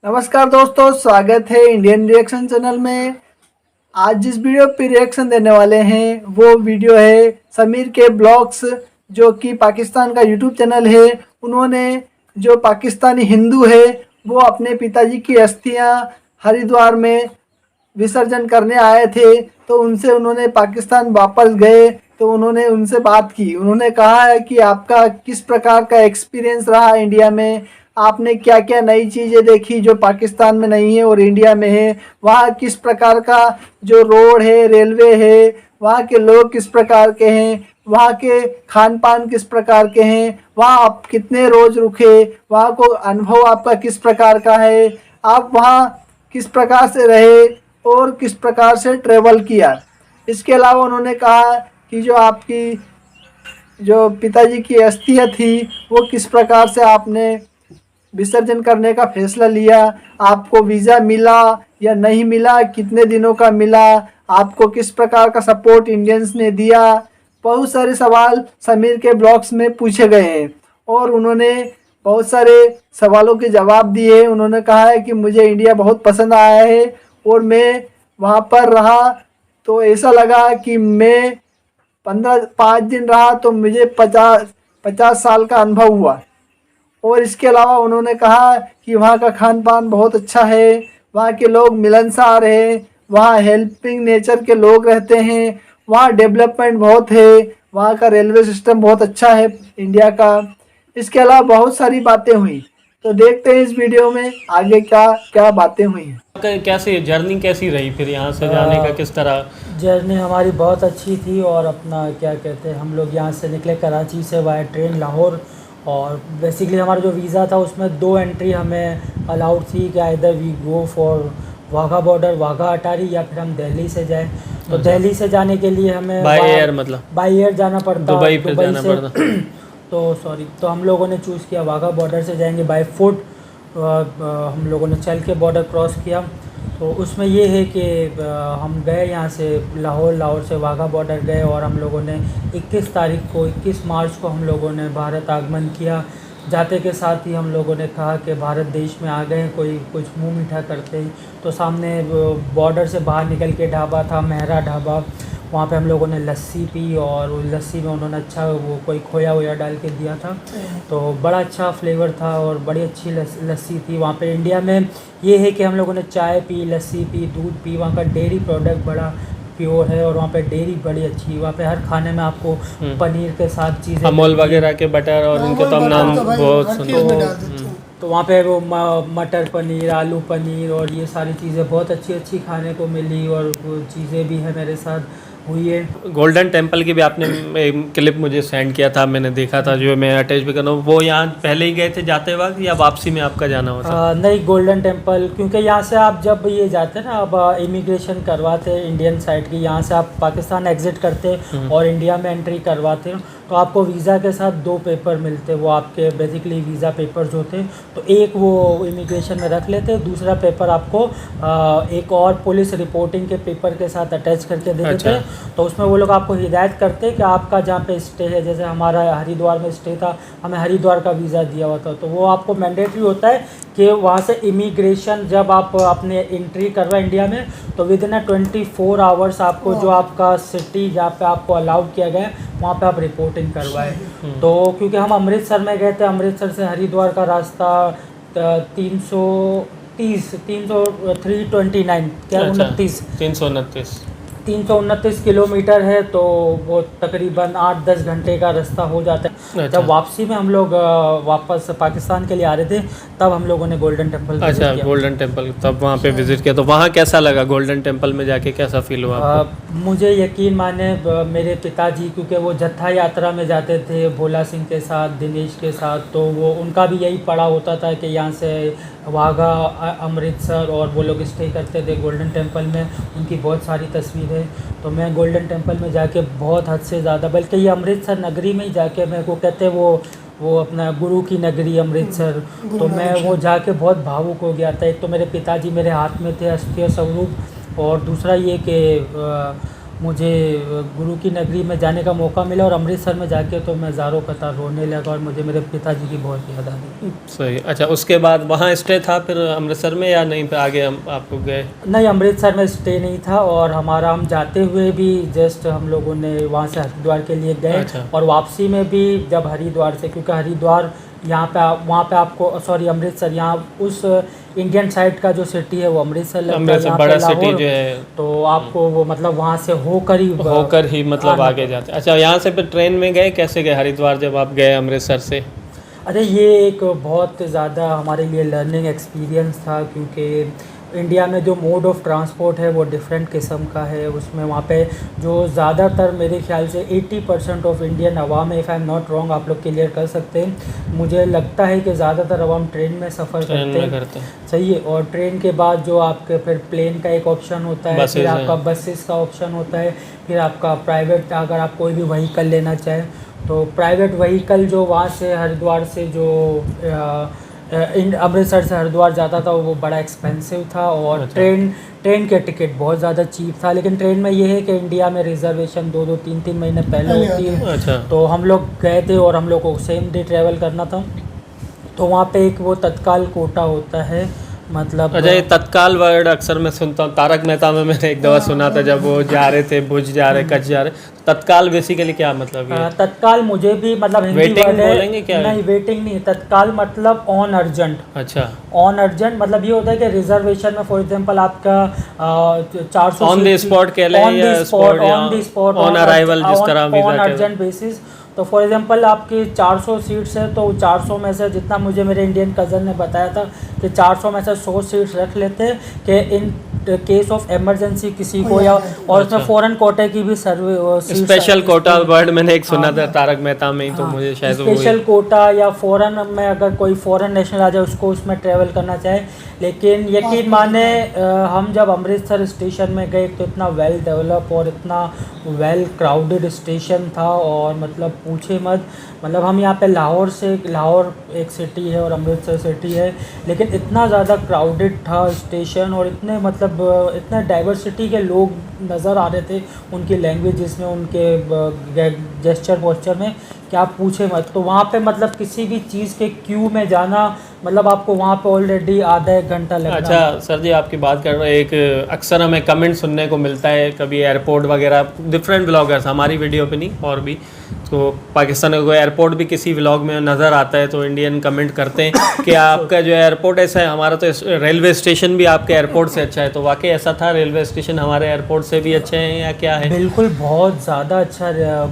नमस्कार दोस्तों, स्वागत है इंडियन रिएक्शन चैनल में। आज जिस वीडियो पे रिएक्शन देने वाले हैं वो वीडियो है समीर के ब्लॉग्स, जो कि पाकिस्तान का यूट्यूब चैनल है। उन्होंने जो पाकिस्तानी हिंदू है वो अपने पिताजी की अस्थियां हरिद्वार में विसर्जन करने आए थे, तो उनसे उन्होंने पाकिस्तान वापस गए तो उन्होंने उनसे बात की। उन्होंने कहा है कि आपका किस प्रकार का एक्सपीरियंस रहा इंडिया में, आपने क्या क्या नई चीज़ें देखी जो पाकिस्तान में नहीं है और इंडिया में है, वहाँ किस प्रकार का जो रोड है, रेलवे है, वहाँ के लोग किस प्रकार के हैं, वहाँ के खान पान किस प्रकार के हैं, वहाँ आप कितने रोज रुके, वहाँ को अनुभव आपका किस प्रकार का है, आप वहाँ किस प्रकार से रहे और किस प्रकार से ट्रेवल किया। इसके अलावा उन्होंने कहा कि जो आपकी जो पिताजी की अस्थियाँ थी वो किस प्रकार से आपने विसर्जन करने का फैसला लिया, आपको वीज़ा मिला या नहीं मिला, कितने दिनों का मिला, आपको किस प्रकार का सपोर्ट इंडियंस ने दिया। बहुत सारे सवाल समीर के ब्लॉग्स में पूछे गए हैं और उन्होंने बहुत सारे सवालों के जवाब दिए। उन्होंने कहा है कि मुझे इंडिया बहुत पसंद आया है और मैं वहाँ पर रहा तो ऐसा लगा कि मैं 5 दिन रहा तो मुझे 50 साल का अनुभव हुआ। और इसके अलावा उन्होंने कहा कि वहाँ का खान पान बहुत अच्छा है, वहाँ के लोग मिलनसार हैं, वहाँ हेल्पिंग नेचर के लोग रहते हैं, वहाँ डेवलपमेंट बहुत है, वहाँ का रेलवे सिस्टम बहुत अच्छा है इंडिया का। इसके अलावा बहुत सारी बातें हुई, तो देखते हैं इस वीडियो में आगे क्या क्या बातें हुई हैं। कैसे जर्नी कैसी रही फिर यहाँ से जाने का, किस तरह? जर्नी हमारी बहुत अच्छी थी और अपना क्या कहते हैं, हम लोग यहाँ से निकले कराची से वाया ट्रेन लाहौर। और बेसिकली हमारा जो वीज़ा था उसमें 2 एंट्री हमें अलाउड थी कि either we go for Wagah border, Wagah Attari, या फिर हम दिल्ली से जाएं। तो दिल्ली से जाने के लिए हमें बाय एयर, मतलब बाय एयर जाना पड़ता, दुबई फिर जाना पड़ता। तो हम लोगों ने चूज़ किया वाघा बॉर्डर से जाएंगे बाय फुट। हम लोगों ने चल के बॉर्डर क्रॉस किया। तो उसमें ये है कि हम गए यहाँ से लाहौर से वाघा बॉर्डर गए और हम लोगों ने 21 मार्च को हम लोगों ने भारत आगमन किया। जाते के साथ ही हम लोगों ने कहा कि भारत देश में आ गए, कोई कुछ मुंह मीठा करते ही। तो सामने बॉर्डर से बाहर निकल के ढाबा था, मेहरा ढाबा, वहाँ पे हम लोगों ने लस्सी पी और उस लस्सी में उन्होंने अच्छा वो कोई खोया वोया डाल के दिया था, तो बड़ा अच्छा फ्लेवर था और बड़ी अच्छी लस्सी थी। वहाँ पे इंडिया में ये है कि हम लोगों ने चाय पी, लस्सी पी, दूध पी, वहाँ का डेयरी प्रोडक्ट बड़ा प्योर है और वहाँ पे डेयरी बड़ी अच्छी। वहाँ पे हर खाने में आपको पनीर के साथ चीज़ें, अमूल वगैरह के बटर और इनके तो हम नाम बहुत सुने। तो वहाँ पे वो मटर पनीर, आलू पनीर और ये सारी चीज़ें बहुत अच्छी अच्छी खाने को मिली और वो चीज़ें भी है मेरे साथ हुई है। गोल्डन टेम्पल की भी आपने एक क्लिप मुझे सेंड किया था, मैंने देखा था, जो मैं अटैच भी कर रहा हूँ। वो यहाँ पहले ही गए थे जाते वक्त या वापसी में आपका जाना होता? नहीं, गोल्डन टेम्पल क्योंकि यहाँ से आप जब ये जाते हैं ना, अब इमिग्रेशन करवाते हैं इंडियन साइड की, यहाँ से आप पाकिस्तान एग्जिट करते और इंडिया में एंट्री करवाते हैं तो आपको वीज़ा के साथ 2 पेपर मिलते, वो आपके बेसिकली वीज़ा पेपर्स होते हैं। तो एक वो इमिग्रेशन में रख लेते, दूसरा पेपर आपको एक और पुलिस रिपोर्टिंग के पेपर के साथ अटैच करके दे देते हैं। तो उसमें वो लोग आपको हिदायत करते हैं कि आपका जहाँ पे स्टे है, जैसे हमारा हरिद्वार में स्टे था, हमें हरिद्वार का वीज़ा दिया हुआ था, तो वो आपको मैंडेटरी होता है कि वहाँ से इमिग्रेशन जब आप अपने एंट्री करवाएं इंडिया में तो विद इन 24 आवर्स आपको जो आपका सिटी जहाँ पे आपको अलाउड किया गया है वहाँ पे आप रिपोर्टिंग करवाएं। तो क्योंकि हम अमृतसर में गए थे, अमृतसर से हरिद्वार का रास्ता 329 किलोमीटर है, तो वो तकरीबन 8-10 घंटे का रास्ता हो जाता है। जब वापसी में हम लोग वापस पाकिस्तान के लिए आ रहे थे तब हम लोगों ने गोल्डन टेम्पल अच्छा, गोल्डन टेम्पल तब वहाँ पे विजिट किया, तो वहाँ कैसा लगा? गोल्डन टेम्पल में जाके कैसा फील हुआ आपको? मुझे यकीन माने, मेरे पिताजी क्योंकि वो जत्था यात्रा में जाते थे भोला सिंह के साथ, दिनेश के साथ, तो वो उनका भी यही पड़ा होता था कि यहाँ से वाघा, अमृतसर, और वो लोग स्टे करते थे गोल्डन टेम्पल में। उनकी बहुत सारी तस्वीरें, तो मैं गोल्डन टेम्पल में जाके बहुत हद से ज़्यादा, बल्कि ये अमृतसर नगरी में ही जाके, मेरे को कहते हैं वो अपना गुरु की नगरी अमृतसर, तो मैं वो जाके बहुत भावुक हो गया था। एक तो मेरे पिताजी मेरे हाथ में थे अस्थि स्वरूप, और दूसरा ये कि मुझे गुरु की नगरी में जाने का मौका मिला और अमृतसर में जाके तो मैं ज़ारों कतार रोने लगा और मुझे मेरे पिताजी की बहुत याद आ गई। सही। अच्छा, उसके बाद वहाँ स्टे था फिर अमृतसर में या नहीं, फिर आगे हम आप लोग गए? नहीं, अमृतसर में स्टे नहीं था और हमारा हम जाते हुए भी जस्ट हम लोगों ने वहाँ से हरिद्वार के लिए गए। अच्छा। और वापसी में भी जब हरिद्वार से, क्योंकि हरिद्वार यहाँ पे वहाँ पे आपको सॉरी अमृतसर, यहाँ उस इंडियन साइड का जो सिटी है वो अमृतसर लगता है, अमृतसर यहाँ बड़ा पे सिटी लाहौर, जो है तो आपको वो मतलब वहाँ से होकर ही मतलब आना आगे जाते। अच्छा, यहाँ से फिर ट्रेन में गए, कैसे गए हरिद्वार जब आप गए अमृतसर से? अरे ये एक बहुत ज़्यादा हमारे लिए लर्निंग एक्सपीरियंस था, क्योंकि इंडिया में जो मोड ऑफ ट्रांसपोर्ट है वो डिफरेंट किस्म का है। उसमें वहाँ पे जो ज़्यादातर मेरे ख्याल से 80% ऑफ इंडियन अवाम है, if I am not wrong, आप लोग क्लियर कर सकते हैं, मुझे लगता है कि ज़्यादातर अवाम ट्रेन में सफ़र करते हैं। सही है। और ट्रेन के बाद जो आपके फिर प्लेन का एक ऑप्शन होता है, फिर आपका बसेस का ऑप्शन होता है, फिर आपका प्राइवेट, अगर आप कोई भी व्हीकल लेना चाहें तो प्राइवेट व्हीकल जो वहाँ से हरिद्वार से जो अमृतसर से हरिद्वार जाता था वो बड़ा एक्सपेंसिव था। और अच्छा। ट्रेन के टिकट बहुत ज़्यादा चीप था। लेकिन ट्रेन में ये है कि इंडिया में रिजर्वेशन 2-2 3-3 महीने पहले होती है। अच्छा। तो हम लोग गए थे और हम लोग को सेम डे ट्रैवल करना था, तो वहाँ पे एक वो तत्काल कोटा होता है, मतलब अच्छा, ये तत्काल वर्ड अक्सर मैं सुनता हूँ, तारक मेहता में मैंने एक दफ़ा सुना था जब वो जा रहे थे भुज जा रहे, कच्छ जा रहे। तत्काल बेसिकली क्या मतलब है? तत्काल मुझे भी मतलब हिंदी वेटिंग वर्ड बोलेंगे क्या? नहीं, वेटिंग नहीं, तत्काल मतलब ऑन अर्जेंट। अच्छा, ऑन अर्जेंट मतलब ये होता है कि रिजर्वेशन में फॉर एग्जांपल आपका 400 ऑन द स्पॉट कह लें या स्पॉट ऑन अराइवल, जिस तरह वीज़ा ऑन अर्जेंट बेसिस। तो फॉर एग्जांपल आपकी 400 सीट्स है, तो 400 में से जितना मुझे मेरे इंडियन कज़न ने बताया था कि 400 में से 100 सीट्स रख लेते हैं कि इन केस ऑफ इमरजेंसी किसी को, या और उसमें फॉरेन कोटे की भी स्पेशल कोटा वर्ड मैंने एक सुना था तारक मेहता में ही, तो मुझे शायद स्पेशल कोटा या फॉरेन में अगर कोई फॉरेन नेशनल आ जाए उसको उसमें ट्रैवल करना चाहे। लेकिन यकीन माने हम जब अमृतसर स्टेशन में गए तो इतना वेल डेवलप और इतना वेल क्राउडेड स्टेशन था, और मतलब पूछे मत। मतलब हम यहाँ पे लाहौर एक सिटी है और अमृतसर सिटी है, लेकिन इतना ज़्यादा क्राउडेड था स्टेशन और इतने मतलब इतना डाइवर्सिटी के लोग नज़र आ रहे थे, उनकी लैंग्वेजेस में, उनके जेस्चर पोस्चर में, क्या आप पूछे मत। तो वहाँ पे मतलब किसी भी चीज़ के क्यू में जाना, मतलब आपको वहाँ पे ऑलरेडी आधा एक घंटा लगता है। अच्छा सर जी, आपकी बात कर रहे हैं, एक अक्सर हमें कमेंट सुनने को मिलता है कभी एयरपोर्ट वगैरह, डिफरेंट व्लॉगर्स, हमारी वीडियो पे नहीं और भी, तो पाकिस्तान का कोई एयरपोर्ट भी किसी व्लॉग में नज़र आता है तो इंडियन कमेंट करते हैं कि आपका जो एयरपोर्ट ऐसा है, हमारा तो रेलवे स्टेशन भी आपके एयरपोर्ट से अच्छा है। तो वाकई ऐसा था, रेलवे स्टेशन हमारे एयरपोर्ट से भी अच्छे हैं या क्या है? बिल्कुल, बहुत ज़्यादा अच्छा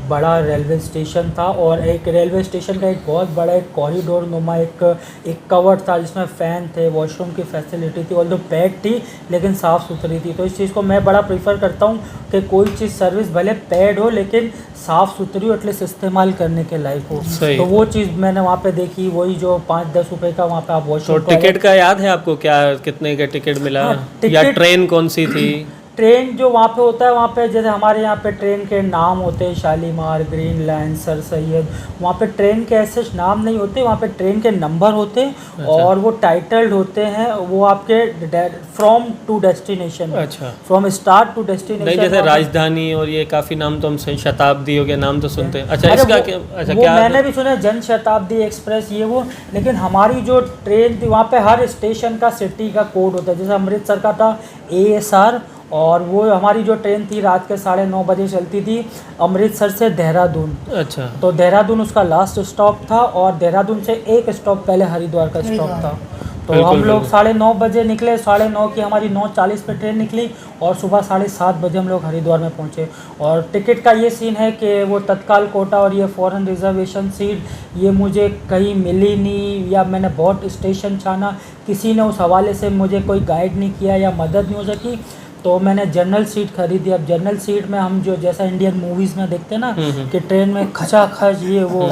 बड़ा रेलवे स्टेशन था। और एक रेलवे स्टेशन का एक बहुत बड़ा एक कॉरिडोर नुमा एक कवर था जिसमें फ़ैन थे, वॉशरूम की फैसिलिटी थी, ऑल्दो पैक थी लेकिन साफ़ सुथरी थी। तो इस चीज़ को मैं बड़ा प्रीफर करता हूँ कि कोई चीज़ सर्विस भले पैड हो लेकिन साफ़ सुथरी एटलीस्ट इस्तेमाल करने के लायक हो। तो वो चीज़ मैंने वहाँ पे देखी, वही जो 5-10 रुपए का वहाँ पे आप वॉशरूम। तो टिकट का याद है आपको, क्या कितने का टिकट मिला? हाँ, या ट्रेन कौन सी थी? ट्रेन जो वहाँ पे होता है, वहाँ पे जैसे हमारे यहाँ पे ट्रेन के नाम होते हैं, Shalimar, green line, sir Syed, वहाँ पे ट्रेन के ऐसे नाम नहीं होते, वहाँ पे ट्रेन के नंबर होते हैं। अच्छा। और वो टाइटल्ड होते हैं, वो आपके फ्रॉम टू डेस्टिनेशन। अच्छा, फ्रॉम स्टार्ट टू डेस्टिनेशन। नहीं जैसे राजधानी और ये काफ़ी नाम तो हम शताब्दी हो गया नाम तो सुनते हैं। अच्छा, इसका अच्छा वो क्या? मैंने भी सुना जन शताब्दी एक्सप्रेस ये वो, लेकिन हमारी जो ट्रेन थी वहाँ पे हर स्टेशन का सिटी का कोड होता है। जैसे अमृतसर का था ASR, और वो हमारी जो ट्रेन थी रात के 9:30 बजे चलती थी अमृतसर से देहरादून। अच्छा, तो देहरादून उसका लास्ट स्टॉप था और देहरादून से एक स्टॉप पहले हरिद्वार का स्टॉप था। तो हम लोग 9:30 बजे निकले, 9:30 की हमारी 9:40 पे ट्रेन निकली और सुबह 7:30 बजे हम लोग हरिद्वार में पहुंचे। और टिकट का ये सीन है कि वो तत्काल कोटा और ये फॉरेन रिजर्वेशन सीट ये मुझे कहीं मिली नहीं, या मैंने बहुत स्टेशन छाना, किसी ने उस हवाले से मुझे कोई गाइड नहीं किया या मदद नहीं हो सकी, तो मैंने जनरल सीट खरीदी। अब जनरल सीट में हम जो जैसा इंडियन मूवीज़ में देखते हैं ना कि ट्रेन में खचाखच ये वो,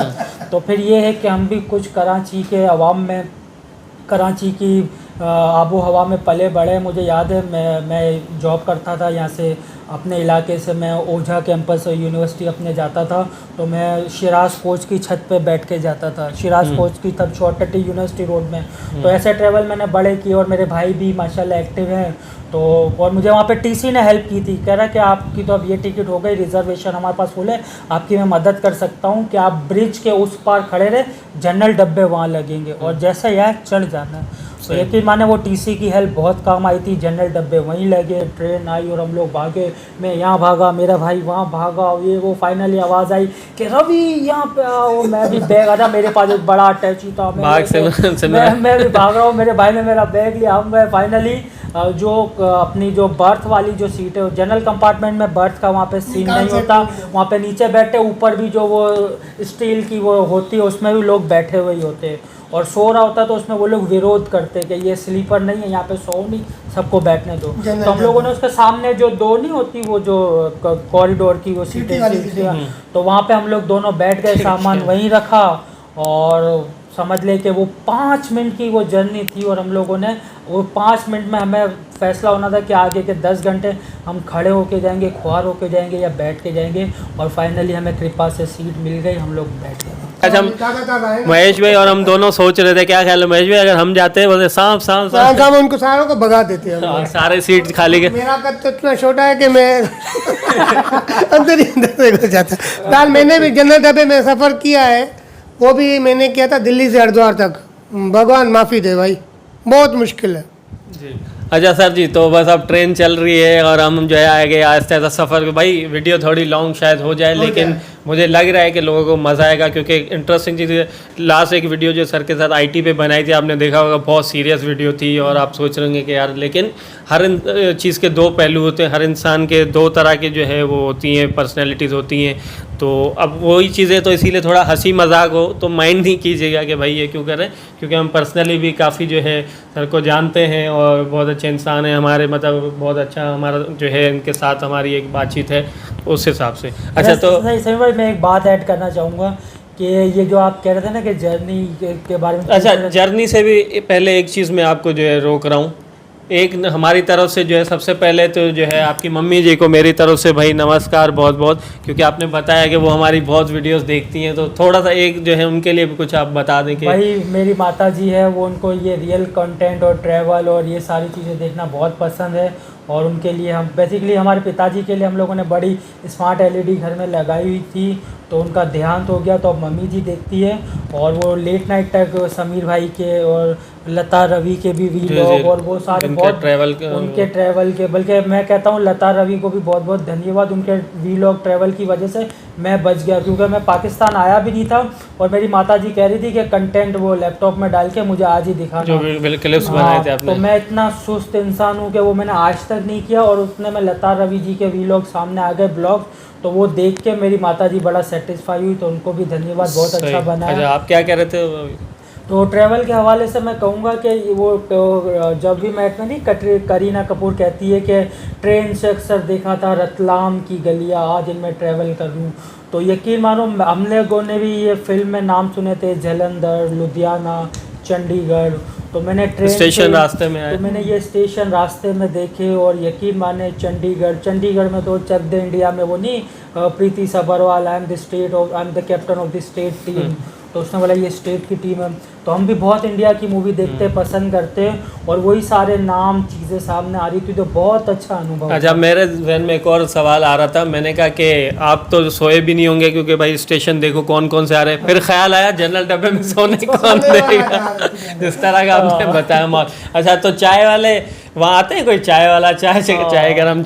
तो फिर ये है कि हम भी कुछ कराची के अवाम में, कराची की आबो हवा में पले बढ़े। मुझे याद है मैं जॉब करता था यहाँ से, अपने इलाके से मैं ओझा कैंपस यूनिवर्सिटी अपने जाता था, तो मैं शिराज कोच की छत पे बैठ के जाता था। शिराज कोच की तब शॉर्टकट यूनिवर्सिटी रोड में। तो ऐसे ट्रैवल मैंने बड़े किए और मेरे भाई भी माशाल्लाह एक्टिव हैं, तो और मुझे वहाँ पे टीसी ने हेल्प की थी, कह रहा कि आपकी तो अब ये टिकट हो गई, रिजर्वेशन हमारे पास फुल है, आपकी मैं मदद कर सकता हूँ कि आप ब्रिज के उस पार खड़े रहे, जनरल डब्बे वहाँ लगेंगे और जैसा यार चढ़ जाना है। तो यकीन माने वो टीसी की हेल्प बहुत काम आई थी, जनरल डब्बे वहीं लगे, ट्रेन आई और हम लोग भागे, मैं यहाँ भागा, मेरा भाई वहाँ भागा, ये वो फाइनली आवाज़ आई कि रवि यहाँ पे आओ। मैं भी बैग आया, मेरे पास एक बड़ा अटैची था, मैं भी भाग रहा हूँ, मेरे भाई ने मेरा बैग लिया, हम गए फाइनली जो अपनी जो बर्थ वाली जो सीट है, जनरल कंपार्टमेंट में बर्थ का वहाँ पे सीन नहीं होता, वहाँ पे नीचे बैठे, ऊपर भी जो वो स्टील की वो होती है उसमें भी लोग बैठे हुए ही होते हैं और सो रहा होता है, तो उसमें वो लोग विरोध करते कि ये स्लीपर नहीं है, यहाँ पे सो नहीं, सबको बैठने दो। तो हम लोगों ने उसके सामने जो दो नहीं होती वो जो कॉरिडोर की वो सीटें, तो वहाँ पे हम लोग दोनों बैठ गए, सामान वहीं रखा और समझ ले कि वो 5 मिनट की वो जर्नी थी और हम लोगों ने वो 5 मिनट में हमें फैसला होना था कि आगे के 10 घंटे हम खड़े होके जाएंगे, खुआर होके जाएंगे या बैठ के जाएंगे, और फाइनली हमें कृपा से सीट मिल गई, हम लोग बैठ गए। अच्छा, महेश भाई और हम दोनों सोच रहे थे, क्या ख्याल है महेश भाई, अगर हम जाते हैं बोलते सांप सांप सांप, हम उनको सारों को भगा देते हैं, और सारे सीट खाली के। मेरा कद तो इतना छोटा है कि मैं अंदर ही अंदर घुस जाता। फिलहाल मैंने भी जनरल डब्बे में सफ़र किया है, वो भी मैंने किया था दिल्ली से हरिद्वार तक, भगवान माफ़ी दे भाई, बहुत मुश्किल है जी। अच्छा सर जी, तो बस अब ट्रेन चल रही है और हम जो है आगे आहिस्ता आहिस्ता सफ़र, भाई वीडियो थोड़ी लॉन्ग शायद हो जाए, लेकिन मुझे लग रहा है कि लोगों को मज़ा आएगा, क्योंकि इंटरेस्टिंग चीज़ है। लास्ट एक वीडियो जो सर के साथ आईटी पे बनाई थी, आपने देखा होगा, बहुत सीरियस वीडियो थी और आप सोच रहे होंगे कि यार, लेकिन हर चीज़ के दो पहलू होते हैं, हर इंसान के दो तरह के जो है वो होती हैं, पर्सनैलिटीज़ होती हैं। तो अब वही चीज़ें, तो इसीलिए थोड़ा हंसी मजाक हो तो माइंड नहीं कीजिएगा कि भाई ये क्यों कर रहे हैं, क्योंकि हम पर्सनली भी काफ़ी जो है सर को जानते हैं और बहुत अच्छे इंसान हैं हमारे, मतलब बहुत अच्छा हमारा जो है इनके साथ हमारी एक बातचीत है उस हिसाब से। अच्छा, तो सही भाई, मैं एक बात ऐड करना चाहूँगा कि ये जो आप कह रहे थे ना कि जर्नी के बारे में, अच्छा, जर्नी से भी पहले एक चीज़ मैं आपको जो है रोक रहा हूँ। एक हमारी तरफ से जो है सबसे पहले तो जो है आपकी मम्मी जी को मेरी तरफ से भाई नमस्कार बहुत बहुत, क्योंकि आपने बताया कि वो हमारी बहुत वीडियोस देखती हैं, तो थोड़ा सा एक जो है उनके लिए भी कुछ आप बता दें कि भाई मेरी माता जी है, वो उनको ये रियल कंटेंट और ट्रैवल और ये सारी चीज़ें देखना बहुत पसंद है, और उनके लिए हम बेसिकली हमारे पिताजी के लिए हम लोगों ने बड़ी स्मार्ट एलईडी घर में लगाई हुई थी, तो उनका देहांत हो गया, तो अब मम्मी जी देखती है, और वो लेट नाइट तक समीर भाई के और लता रवि के भी वीलॉग और वो सारे बहुत उनके ट्रैवल के, बल्कि मैं कहता हूँ लता रवि को भी बहुत बहुत धन्यवाद, उनके वीलॉग ट्रैवल की वजह से मैं बच गया, क्योंकि मैं पाकिस्तान आया भी नहीं था और मेरी माता जी कह रही थी कि कंटेंट वो लैपटॉप में डाल के मुझे आज ही दिखाना, जो क्लिप्स बनाए थे आपने। तो मैं इतना सुस्त इंसान हूँ कि वो मैंने आज तक नहीं किया, और उतने में लता रवि जी के वीलॉग सामने आ गए, ब्लॉग, तो वो देख के मेरी माता जी बड़ा सेटिस्फाई हुई, तो उनको भी धन्यवाद, बहुत अच्छा बना। अच्छा, आप क्या कह रहे थे? तो ट्रैवल के हवाले से मैं कहूँगा कि वो जब भी मैं नहीं, करीना कपूर कहती है कि ट्रेन से अक्सर देखा था रतलाम की गलियाँ, आज इनमें ट्रैवल कर लूँ, तो यकीन मानो हम लोगों ने भी ये फिल्म में नाम सुने थे, जलंधर, लुधियाना, चंडीगढ़, तो मैंने ट्रेन स्टेशन रास्ते में आए, तो मैंने ये स्टेशन रास्ते में देखे, और यकीन माने चंडीगढ़ में तो चक दे इंडिया में वो नहीं, Preeti Sabharwal, I am the captain of the state team, तो उसने बोला ये स्टेट की टीम है, तो हम भी बहुत इंडिया की मूवी देखते पसंद करते हैं, और वही सारे नाम चीज़ें सामने आ रही थी, तो बहुत अच्छा अनुभव। अच्छा, मेरे जहन में एक और सवाल आ रहा था, मैंने कहा कि आप तो सोए भी नहीं होंगे, क्योंकि भाई स्टेशन देखो कौन कौन से आ रहे हैं, फिर ख्याल आया जनरल डब्बे में सोने कौन देगा, जिस तरह का आपने बताया मौत। अच्छा, तो चाय वाले वहाँ आते हैं, कोई चाय वाला, चाय गरम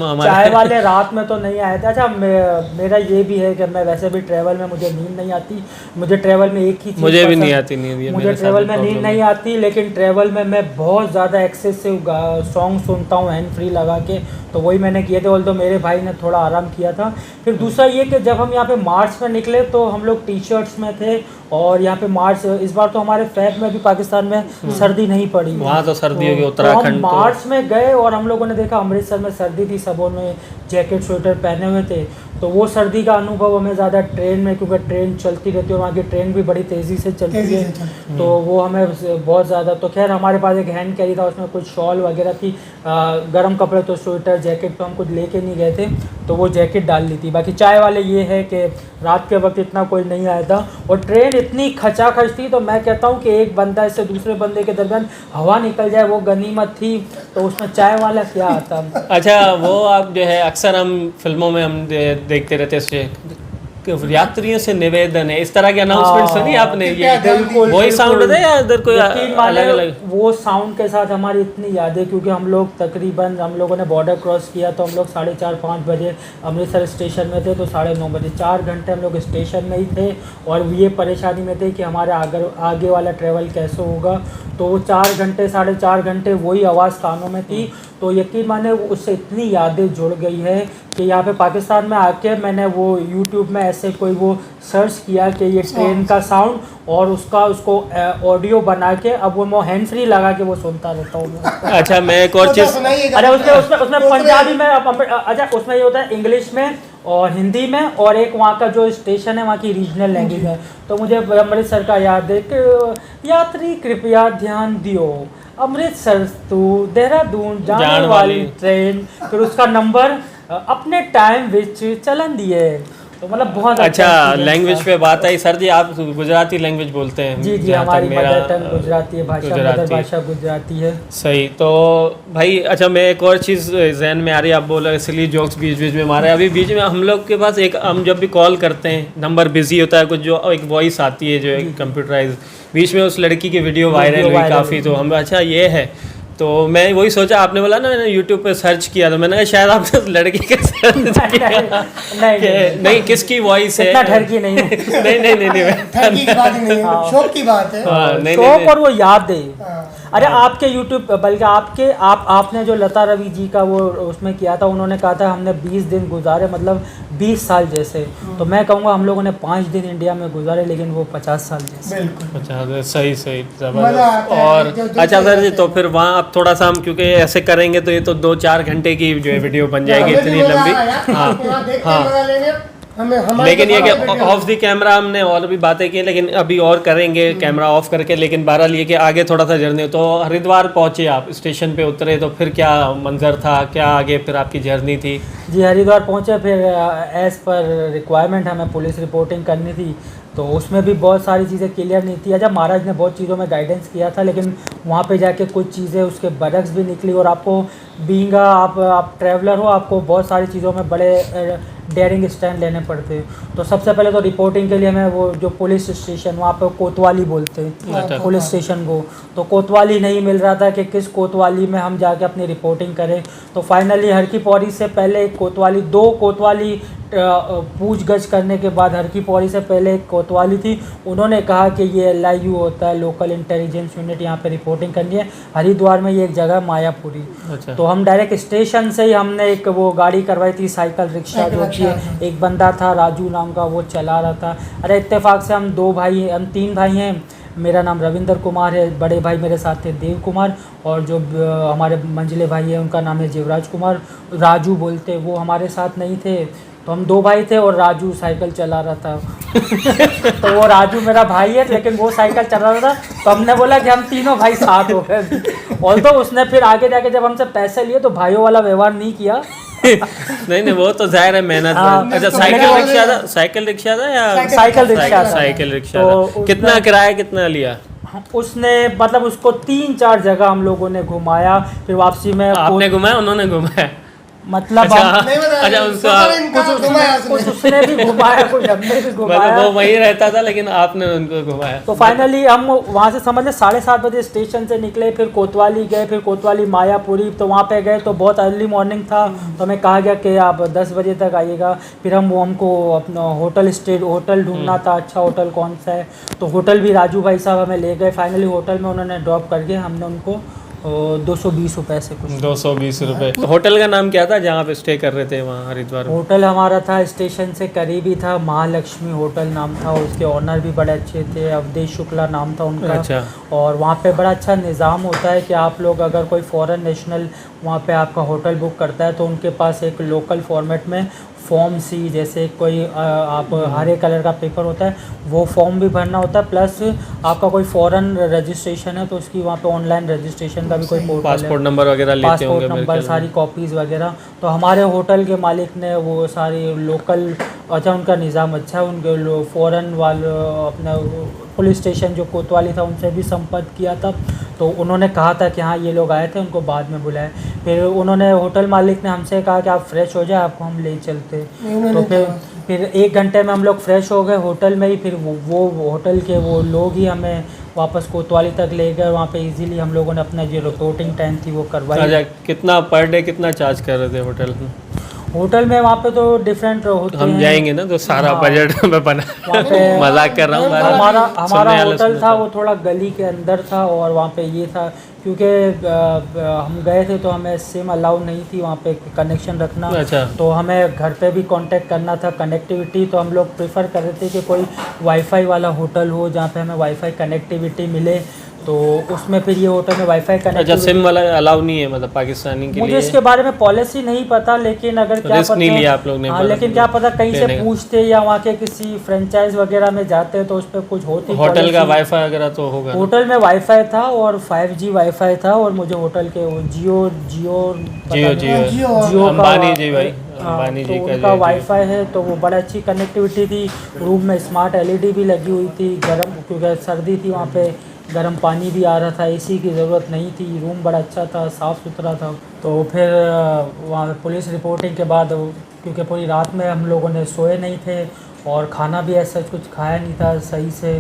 हमारे चाय वाले रात में तो नहीं आए थे। अच्छा, मेरा ये भी है कि मैं वैसे भी ट्रैवल में मुझे नींद नहीं आती, मुझे ट्रैवल में एक ही चीज़ मुझे भी नहीं आती मुझे ट्रैवल में नींद नहीं आती, लेकिन ट्रैवल में मैं बहुत ज़्यादा एक्सेसिव सॉन्ग सुनता हूँ हैंड फ्री लगा के, तो वही मैंने किए थे, बोल तो मेरे भाई ने थोड़ा आराम किया था। फिर दूसरा ये कि जब हम यहाँ पे मार्च में निकले तो हम लोग टी शर्ट्स में थे, और यहाँ पे मार्च इस बार तो हमारे फैब में भी पाकिस्तान में सर्दी नहीं पड़ी, वहाँ तो सर्दी होगी उत्तराखंड। तो मार्च में गए और हम लोगों ने देखा अमृतसर में सर्दी थी, सबों ने जैकेट स्वेटर पहने हुए थे, तो वो सर्दी का अनुभव हमें ज़्यादा ट्रेन में, क्योंकि ट्रेन चलती रहती है और वहाँ की ट्रेन भी बड़ी तेज़ी से चलती है, तो वो हमें बहुत ज़्यादा, तो खैर हमारे पास एक हैंड कैरी था, उसमें कुछ शॉल वगैरह थी, गर्म कपड़े तो स्वेटर जैकेट तो हम कुछ लेके नहीं गए थे, तो वो जैकेट डाल ली थी। बाकी चाय वाले ये है कि रात के वक्त इतना कोई नहीं आया था, और ट्रेन इतनी खचाखच थी, तो मैं कहता हूँ कि एक बंदा इससे दूसरे बंदे के दरमियान हवा निकल जाए वो गनीमत थी। तो उसमें चाय वाला क्या आता। अच्छा, वो आप जो है अक्सर हम फिल्मों में हम देखते रहते हैं, यात्रियों से निवेदन है, इस तरह के अनाउंसमेंट सुनी आपने? ये बिल्कुल वही साउंड है या इधर कोई अलग अलग? वो साउंड के साथ हमारी इतनी यादें, क्योंकि हम लोग तकरीबन हम लोगों ने बॉर्डर क्रॉस किया तो हम लोग 4:30-5 बजे अमृतसर स्टेशन में थे, तो 9:30 बजे 4 घंटे हम लोग स्टेशन में ही थे और ये परेशानी में थे कि हमारे आगे वाला ट्रेवल कैसे होगा। तो वो 4 घंटे 4.5 घंटे वही आवाज़ कानों में थी। तो यकीन माने उससे इतनी यादें जुड़ गई है कि यहाँ पे पाकिस्तान में आके मैंने वो यूट्यूब में ऐसे कोई वो सर्च किया कि ये ट्रेन का साउंड, और उसको ऑडियो बना के अब वो मैं हैंड फ्री लगा के वो सुनता रहता हूँ। अच्छा, मैं एक और चीज़, अरे उसमें पंजाबी में, अच्छा उसमें ये होता है इंग्लिश में और हिंदी में, और एक वहाँ का जो स्टेशन है वहाँ की रीजनल लैंग्वेज है। तो मुझे अमृतसर का याद है कि यात्री कृपया ध्यान दियो, अमृतसर टू देहरादून जाने वाली ट्रेन, फिर उसका नंबर अपने टाइम विच चलन दिए। तो मतलब बहुत अच्छा लैंग्वेज पे बात आई। सर जी, आप गुजराती लैंग्वेज बोलते हैं? जी, हमारी मदर टंग गुजराती है, मदर भाषा गुजराती है। सही। तो भाई अच्छा, मैं एक और चीज़ जहन में आ रही है, आप बोल रहे सिली जोक्स बीच बीच में मारे। अभी बीच में हम लोग के पास एक, हम जब भी कॉल करते हैं नंबर बिजी होता है, कुछ जो एक वॉइस आती है जो है कंप्यूटराइज, बीच में उस लड़की की वीडियो वायरल हुई काफ़ी, तो हम अच्छा ये है, तो मैं वही सोचा, आपने बोला ना मैंने यूट्यूब पे सर्च किया, तो मैंने कहा शायद आपने उस लड़की के सर्च किया। नहीं, किसकी वॉइस है? इतना ठरकी नहीं है। ठरकी की बात नहीं है, शौक की बात है। शौक और वो याद है। अरे आपके यूट्यूब, बल्कि आपने जो लता रवि जी का वो उसमें किया था, उन्होंने कहा था हमने 20 दिन गुजारे, मतलब 20 साल जैसे। तो मैं कहूँगा हम लोगों ने 5 दिन इंडिया में गुजारे, लेकिन वो 50 साल जैसे। 50, सही जबरदस्त। और अच्छा सर जी, तो फिर वहाँ अब थोड़ा सा हम, क्योंकि ऐसे करेंगे तो ये तो 2-4 घंटे की जो है वीडियो बन जाएगी इतनी लंबी। हाँ, लेकिन ये कि ऑफ द कैमरा हमने और भी बातें की, लेकिन अभी और करेंगे कैमरा ऑफ करके। लेकिन बहरहाल ये कि आगे थोड़ा सा जर्नी, तो हरिद्वार पहुंचे आप, स्टेशन पे उतरे, तो फिर क्या मंजर था, क्या आगे फिर आपकी जर्नी थी? जी, हरिद्वार पहुंचे, फिर एज़ पर रिक्वायरमेंट हमें पुलिस रिपोर्टिंग करनी थी, तो उसमें भी बहुत सारी चीज़ें क्लियर नहीं थी। अच्छा, महाराज ने बहुत चीज़ों में गाइडेंस किया था, लेकिन वहाँ पे जाके कुछ चीज़ें उसके बरक्स भी निकली, और आपको बीइंग आप ट्रैवलर हो, आपको बहुत सारी चीज़ों में बड़े डेयरिंग स्टैंड लेने पड़ते हैं। तो सबसे पहले तो रिपोर्टिंग के लिए हमें वो जो पुलिस स्टेशन, वहाँ पे कोतवाली बोलते हैं पुलिस स्टेशन को, तो कोतवाली नहीं मिल रहा था कि किस कोतवाली में हम जाके अपनी रिपोर्टिंग करें। तो फाइनली हर की पौड़ी से पहले एक कोतवाली, 2 कोतवाली पूछ गछ करने के बाद हर की पौड़ी से पहले एक कोतवाली थी, उन्होंने कहा कि ये LIU होता है, लोकल इंटेलिजेंस यूनिट, यहाँ पे रिपोर्टिंग करनी है। हरिद्वार में ये एक जगह मायापुरी। अच्छा। तो हम डायरेक्ट स्टेशन से ही हमने एक वो गाड़ी करवाई थी, साइकिल रिक्शा जो थी, एक बंदा था राजू नाम का, वो चला रहा था। अरे इत्तेफाक से हम 3 भाई हैं। मेरा नाम रविंदर कुमार है, बड़े भाई मेरे साथ थे देव कुमार, और जो हमारे मंझले भाई हैं उनका नाम है जीवराज कुमार, राजू बोलते, वो हमारे साथ नहीं थे। तो हम 2 भाई थे और राजू साइकिल चला रहा था। तो वो राजू मेरा भाई है, लेकिन वो साइकिल चला रहा था, तो हमने बोला कि हम तीनों भाई साथ हो गए। और तो उसने फिर आगे जाके जब हमसे पैसे लिए तो भाइयों वाला व्यवहार नहीं किया। नहीं, वो तो जाहिर है मेहनत। अच्छा, साइकिल रिक्शा था या साइकिल रिक्शा था? कितना किराया कितना लिया उसने? मतलब उसको 3-4 जगह हम लोगों ने घुमाया, फिर वापसी में आपने घुमाया, उन्होंने घुमाया? मतलब अच्छा उसका कुछ उसने भी घुमाया, कुछ हमने भी घुमाया। वो वहीं रहता था लेकिन आपने उनको घुमाया। तो फाइनली हम वहाँ से समझ लें 7:30 बजे स्टेशन से निकले, फिर कोतवाली गए, फिर कोतवाली मायापुरी, तो वहाँ पे गए तो बहुत अर्ली मॉर्निंग था, तो हमें कहा गया कि आप 10 बजे तक आइएगा। फिर हमको अपना होटल ढूंढना था, अच्छा होटल कौन सा है, तो होटल भी राजू भाई साहब हमें ले गए। फाइनली होटल में उन्होंने ड्रॉप करके हमने उनको 220 रुपये से कुछ 220 रुपये। होटल का नाम क्या था जहाँ पे स्टे कर रहे थे वहाँ हरिद्वार? होटल हमारा था स्टेशन से करीब ही था, महालक्ष्मी होटल नाम था, उसके ऑनर भी बड़े अच्छे थे, अवधेश शुक्ला नाम था उनका। अच्छा। और वहाँ पे बड़ा अच्छा निज़ाम होता है कि आप लोग अगर कोई फॉरेन नेशनल वहाँ पे आपका होटल बुक करता है तो उनके पास एक लोकल फॉर्मेट में फॉर्म सी, जैसे कोई आप हरे कलर का पेपर होता है वो फॉर्म भी भरना होता है, प्लस आपका कोई फॉरेन रजिस्ट्रेशन है तो उसकी वहाँ पे ऑनलाइन रजिस्ट्रेशन का भी कोई पोर्टल है, पासपोर्ट नंबर वगैरह लेते पासपोर्ट होंगे मेरे नंबर, ख्याल में। सारी कॉपीज़ वगैरह। तो हमारे होटल के मालिक ने वो सारी लोकल, अच्छा उनका निज़ाम अच्छा है, उनके फ़ौरन वाले अपना पुलिस स्टेशन जो कोतवाली था उनसे भी संपर्क किया था, तो उन्होंने कहा था कि हाँ ये लोग आए थे, उनको बाद में बुलाए। फिर उन्होंने, होटल मालिक ने हमसे कहा कि आप फ्रेश हो जाए, आपको हम ले चलते। तो फिर 1 घंटे में हम लोग फ्रेश हो गए होटल में ही। फिर वो होटल के वो लोग ही हमें वापस कोतवाली तक ले गए, वहाँ पे इजीली हम लोगों ने अपना जो रिपोर्टिंग टाइम थी वो करवाई। अच्छा, कितना पर डे कितना चार्ज कर रहे थे होटल में? होटल में वहाँ पे तो डिफरेंट होते हम हैं। जाएंगे ना तो सारा हाँ। बजट में बना वहाँ पे मजाक कर रहा हूँ। हमारा सुनने वाले होटल सुनते था हैं। वो थोड़ा गली के अंदर था, और वहाँ पे ये था क्योंकि हम गए थे तो हमें सिम अलाउ नहीं थी वहाँ पे कनेक्शन रखना। अच्छा। तो हमें घर पे भी कांटेक्ट करना था, कनेक्टिविटी। तो हम लोग प्रेफर कर रहे थे कि कोई वाईफाई वाला होटल हो जहाँ पे हमें वाईफाई कनेक्टिविटी मिले, तो उसमें फिर ये होटल में वाईफाई अच्छा, कनेक्टिविटी। सिम वाला अलाउ नहीं है मतलब पाकिस्तानी के मुझे लिए? इसके बारे में पॉलिसी नहीं पता, लेकिन अगर क्या रिस्क पता, नहीं लिया आप लोग ने? हाँ, लेकिन क्या पता कहीं से लेने का। पूछते या वहाँ के किसी फ्रेंचाइज वगैरह में जाते तो उस पर कुछ होती। होटल का policy। वाईफाई वगैरह तो होगा? होटल में वाईफाई था और 5G वाईफाई था, और मुझे होटल के वो जियो का अंबानी जी भाई, हाँ, अंबानी तो जी का उनका जो वाईफाई है, तो वो बड़ा अच्छी कनेक्टिविटी थी। रूम में स्मार्ट LED भी लगी हुई थी, गर्म, क्योंकि सर्दी थी वहाँ पे, गर्म पानी भी आ रहा था, AC की ज़रूरत नहीं थी, रूम बड़ा अच्छा था, साफ़ सुथरा था। तो फिर वहाँ पे पुलिस रिपोर्टिंग के बाद, क्योंकि पूरी रात में हम लोगों ने सोए नहीं थे और खाना भी ऐसा कुछ खाया नहीं था सही से,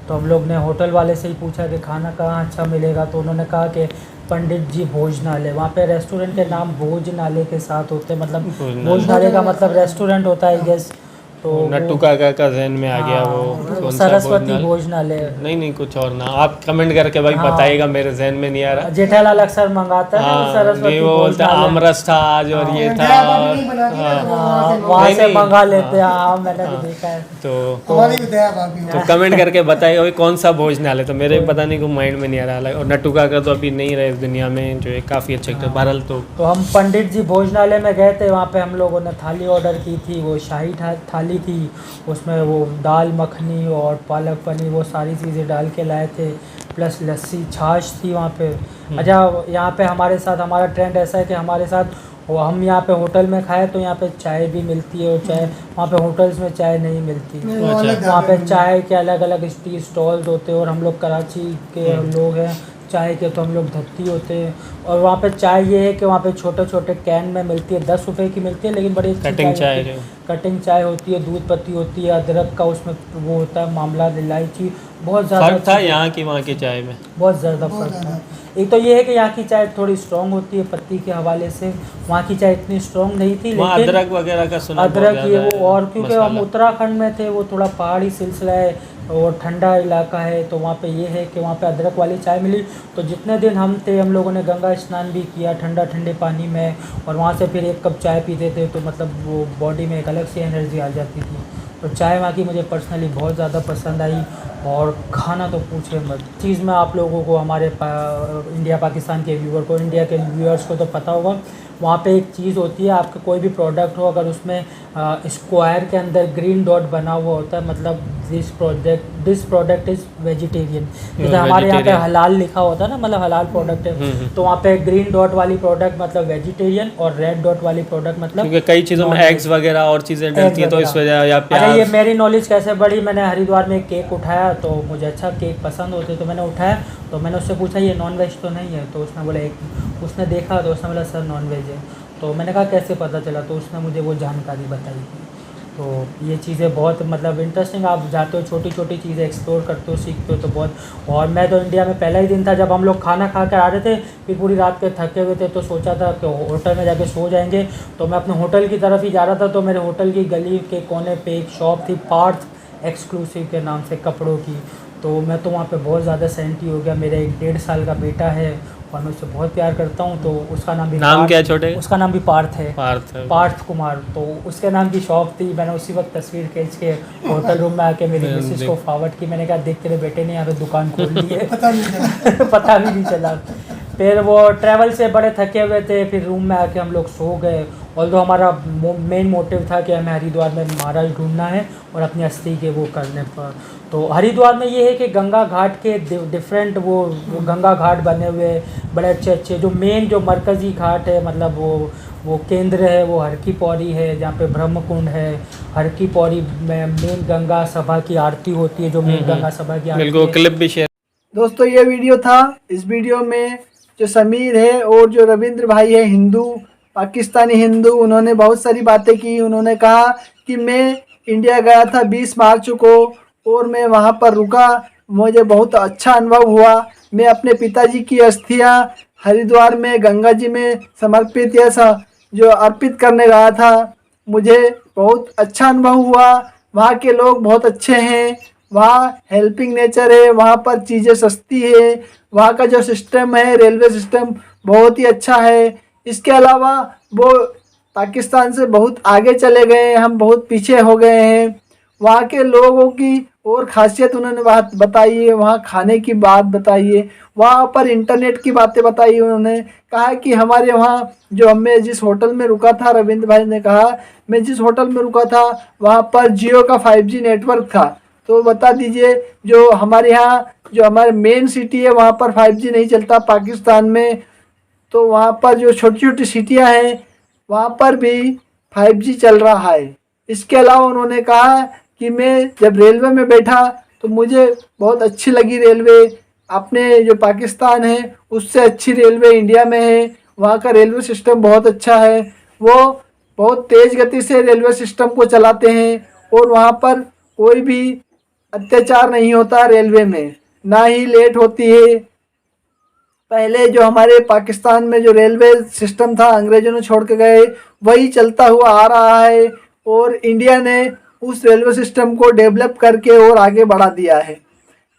तो हम लोग ने होटल वाले से ही पूछा कि खाना कहाँ अच्छा मिलेगा, तो उन्होंने कहा कि पंडित जी भोजनालय। वहाँ पे रेस्टोरेंट के नाम भोजनालय के साथ होते हैं, मतलब भोजनालय का मतलब रेस्टोरेंट होता है, गेस। तो नट्टू काका का जहन में आ गया वो हाँ, कौन सा सरस्वती भोजनालय? भोजनालय। नहीं कुछ और ना, आप कमेंट करके भाई हाँ। बताइएगा, मेरे जहन में नहीं आ रहा। जेठालाल अक्सर मंगाता है ना हाँ, सरस्वती नहीं वो बोलते भोजनालय। आमरस था आज और ये था। वहाँ नहीं, से नहीं, मंगा लेते हैं, हाँ। हाँ मैंने भी देखा है। तो कमेंट करके बताइएगा भाई कौन सा भोजनालय, तो मेरे भी पता नहीं को माइंड में नहीं आ रहा। और नट्टू काका तो अभी नहीं रहे इस दुनिया में, जो है काफ़ी अच्छे एक्टर। बहरहाल तो हम पंडित जी भोजनालय में गए थे, वहाँ पे हम लोगों ने थाली ऑर्डर की थी, वो शाही थाली थी, उसमें वो दाल मखनी और पालक पनीर वो सारी चीज़ें डाल के लाए थे, प्लस लस्सी छाछ थी वहाँ पे। अच्छा, यहाँ पे हमारे साथ, हमारा ट्रेंड ऐसा है कि हमारे साथ वो, हम यहाँ पे होटल में खाए तो यहाँ पे चाय भी मिलती है, और चाय वहाँ पे होटल्स में चाय नहीं मिलती। वहाँ पे चाय के अलग अलग टी स्टॉल्स होते हैं, और हम लोग कराची के लोग हैं, चाय के तो हम लोग धत्ती होते हैं। और वहाँ पे चाय ये है कि वहाँ पे छोटे छोटे कैन में मिलती है, 10 रुपए की मिलती है, लेकिन बड़ी अच्छी कटिंग चाय होती है। कटिंग चाय होती है, दूध पत्ती होती है, अदरक का उसमें वो होता है मामला, इलायची, बहुत ज़्यादा फर्क था यहाँ की वहाँ की चाय में? बहुत ज़्यादा फर्क था। एक तो ये है कि यहाँ की चाय थोड़ी स्ट्रॉन्ग होती है पत्ती के हवाले से, वहाँ की चाय इतनी स्ट्रॉन्ग नहीं थी। वहाँ लेकिन अदरक वगैरह का सुना बहुत अदरक ये ज़्यादा वो, है, और क्योंकि हम मसाला। उत्तराखंड में थे, वो थोड़ा पहाड़ी सिलसिला है और ठंडा इलाका है, तो वहाँ पे ये है कि वहाँ पे अदरक वाली चाय मिली। तो जितने दिन हम थे, हम लोगों ने गंगा स्नान भी किया ठंडे पानी में, और वहाँ से फिर 1 कप चाय पीते थे, तो मतलब वो बॉडी में एक अलग सी एनर्जी आ जाती थी। तो चाय वहाँ की मुझे पर्सनली बहुत ज़्यादा पसंद आई, और खाना तो पूछे मत। चीज़ में आप लोगों को, हमारे इंडिया पाकिस्तान के व्यूअर को, इंडिया के व्यूअर्स को तो पता होगा, वहाँ पे एक चीज़ होती है, आपका कोई भी प्रोडक्ट हो, अगर उसमें स्क्वायर के अंदर ग्रीन डॉट बना हुआ होता है, मतलब दिस प्रोडक्ट इज़ वेजिटेरियन। जैसे हमारे यहाँ पे हलाल लिखा होता है ना, मतलब हलाल प्रोडक्ट है, तो वहाँ पे ग्रीन डॉट वाली प्रोडक्ट मतलब वेजिटेरियन, और रेड डॉट वाली प्रोडक्ट मतलब, क्योंकि कई चीज़ों में एग्स वगैरह और चीज़ें डलती हैं, तो इस वजह या अच्छा, ये प्याज। मेरी नॉलेज कैसे बढ़ी, मैंने हरिद्वार में एक केक उठाया, तो मुझे अच्छा केक पसंद होते, तो मैंने उठाया, तो मैंने उससे पूछा ये नॉन वेज तो नहीं है, तो उसने बोला उसने देखा, तो उसने बोला सर नॉन वेज है। तो मैंने कहा कैसे पता चला, तो उसने मुझे वो जानकारी बताई थी। तो ये चीज़ें बहुत मतलब इंटरेस्टिंग, आप जाते हो छोटी छोटी चीज़ें एक्सप्लोर करते हो, सीखते हो, तो बहुत। और मैं तो इंडिया में पहला ही दिन था जब हम लोग खाना खा कर आ रहे थे, फिर पूरी रात के थके हुए थे, तो सोचा था कि होटल में जाके सो जाएंगे। तो मैं अपने होटल की तरफ ही जा रहा था, तो मेरे होटल की गली के कोने पे एक शॉप थी, पार्थ एक्सक्लूसिव के नाम से, कपड़ों की। तो मैं तो वहाँ पे बहुत ज़्यादा सेंटी हो गया। मेरा एक 1.5 साल का बेटा है और मैं उससे बहुत प्यार करता हूँ, तो उसका नाम भी नाम क्या है छोटे? उसका नाम भी पार्थ है, पार्थ। पार्थ कुमार। तो उसके नाम की शॉप थी। मैंने उसी वक्त तस्वीर खींच के होटल रूम में आके मेरी मिसेस को फॉरवर्ड की। मैंने कहा देख तेरे बेटे ने यहाँ पे दुकान खोल ली है। पता भी नहीं चला। फिर वो ट्रैवल से बड़े थके हुए थे, फिर रूम में आके हम लोग सो गए। ऑल्दो हमारा मेन मोटिव था कि हमें हरिद्वार में महाराज ढूंढना है और अपनी अस्थि के वो करने पर। तो हरिद्वार में ये है कि गंगा घाट के डिफरेंट वो गंगा घाट बने हुए बड़े अच्छे अच्छे, जो मेन जो मरकज़ी घाट है, मतलब वो केंद्र है, वो हर की पौड़ी है जहाँ पे ब्रह्म कुंड है। हर की पौड़ी में मेन गंगा सभा की आरती होती है, जो मेन गंगा सभा की आरती बिल्कुल, है। क्लिप भी शेयर। दोस्तों ये वीडियो था। इस वीडियो में जो समीर है और जो रविंद्र भाई है, हिंदू, पाकिस्तानी हिंदू, उन्होंने बहुत सारी बातें की। उन्होंने कहा कि मैं इंडिया गया था 20 मार्च को और मैं वहाँ पर रुका, मुझे बहुत अच्छा अनुभव हुआ। मैं अपने पिताजी की अस्थियाँ हरिद्वार में गंगा जी में समर्पित या जो अर्पित करने गया था। मुझे बहुत अच्छा अनुभव हुआ। वहाँ के लोग बहुत अच्छे हैं, वहाँ हेल्पिंग नेचर है, वहाँ पर चीज़ें सस्ती है, वहाँ का जो सिस्टम है, रेलवे सिस्टम बहुत ही अच्छा है। इसके अलावा वो पाकिस्तान से बहुत आगे चले गए हैं, हम बहुत पीछे हो गए हैं। वहाँ के लोगों की और खासियत उन्होंने बात बताई है, वहाँ खाने की बात बताई है, वहाँ पर इंटरनेट की बातें बताई। उन्होंने कहा कि हमारे वहाँ जो मैं जिस होटल में रुका था, रविंद्र भाई ने कहा मैं जिस होटल में रुका था वहाँ पर जियो का 5G नेटवर्क था। तो बता दीजिए, जो हमारे यहाँ जो हमारे मेन सिटी है वहाँ पर 5G नहीं चलता पाकिस्तान में, तो वहाँ पर जो छोटी छोटी सिटियाँ हैं वहाँ पर भी 5G चल रहा है। इसके अलावा उन्होंने कहा कि मैं जब रेलवे में बैठा तो मुझे बहुत अच्छी लगी रेलवे। अपने जो पाकिस्तान है उससे अच्छी रेलवे इंडिया में है। वहाँ का रेलवे सिस्टम बहुत अच्छा है, वो बहुत तेज़ गति से रेलवे सिस्टम को चलाते हैं और वहाँ पर कोई भी अत्याचार नहीं होता रेलवे में, ना ही लेट होती है। पहले जो हमारे पाकिस्तान में जो रेलवे सिस्टम था अंग्रेज़ों ने छोड़ के गए, वही चलता हुआ आ रहा है और इंडिया ने उस रेलवे सिस्टम को डेवलप करके और आगे बढ़ा दिया है।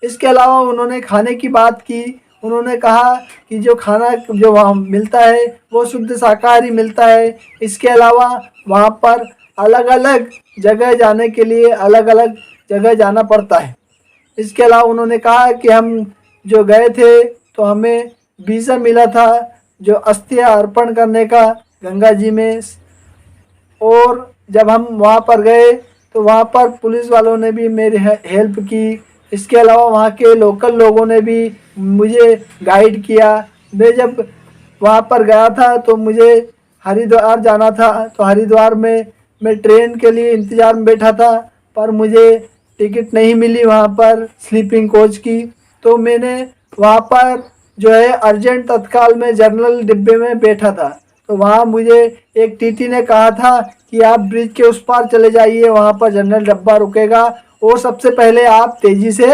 इसके अलावा उन्होंने खाने की बात की। उन्होंने कहा कि जो खाना जो वहाँ मिलता है वो शुद्ध शाकाहारी मिलता है। इसके अलावा वहाँ पर अलग अलग जगह जाने के लिए अलग अलग जगह जाना पड़ता है। इसके अलावा उन्होंने कहा कि हम जो गए थे तो हमें वीज़ा मिला था जो अस्थियाँ अर्पण करने का गंगा जी में, और जब हम वहाँ पर गए तो वहाँ पर पुलिस वालों ने भी मेरी हेल्प की। इसके अलावा वहाँ के लोकल लोगों ने भी मुझे गाइड किया। मैं जब वहाँ पर गया था तो मुझे हरिद्वार जाना था, तो हरिद्वार में मैं ट्रेन के लिए इंतज़ार में बैठा था, पर मुझे टिकट नहीं मिली वहाँ पर स्लीपिंग कोच की। तो मैंने वहाँ पर जो है अर्जेंट तत्काल में जनरल डिब्बे में बैठा था। तो वहाँ मुझे एक टीटी ने कहा था कि आप ब्रिज के उस पार चले जाइए, वहाँ पर जनरल डब्बा रुकेगा और सबसे पहले आप तेज़ी से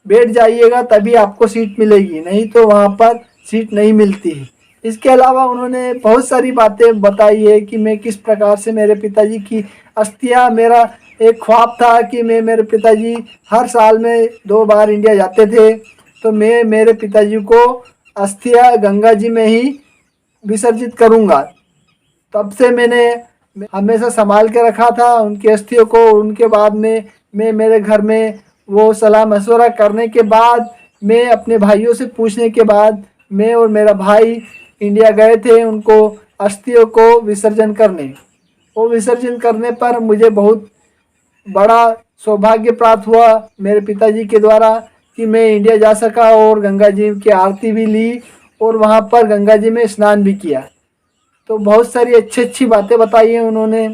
बैठ जाइएगा, तभी आपको सीट मिलेगी, नहीं तो वहाँ पर सीट नहीं मिलती है। इसके अलावा उन्होंने बहुत सारी बातें बताई है कि मैं किस प्रकार से मेरे पिताजी की अस्थियाँ, मेरा एक ख्वाब था कि मैं मेरे पिताजी हर साल में 2 बार इंडिया जाते थे, तो मैं मेरे पिताजी को अस्थियाँ गंगा जी में ही विसर्जित करूँगा। तब से मैंने हमेशा संभाल के रखा था उनकी अस्थियों को। उनके बाद में मैं मेरे घर में वो सलाह मशवरा करने के बाद, मैं अपने भाइयों से पूछने के बाद, मैं और मेरा भाई इंडिया गए थे उनको अस्थियों को विसर्जन करने। वो विसर्जन करने पर मुझे बहुत बड़ा सौभाग्य प्राप्त हुआ मेरे पिताजी के द्वारा कि मैं इंडिया जा सका और गंगा जी की आरती भी ली और वहाँ पर गंगा जी में स्नान भी किया। तो बहुत सारी अच्छी अच्छी बातें बताई हैं उन्होंने।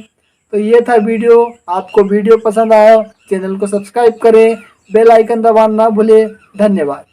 तो ये था वीडियो। आपको वीडियो पसंद आया चैनल को सब्सक्राइब करें, बेल आइकन दबाना ना भूलें। धन्यवाद।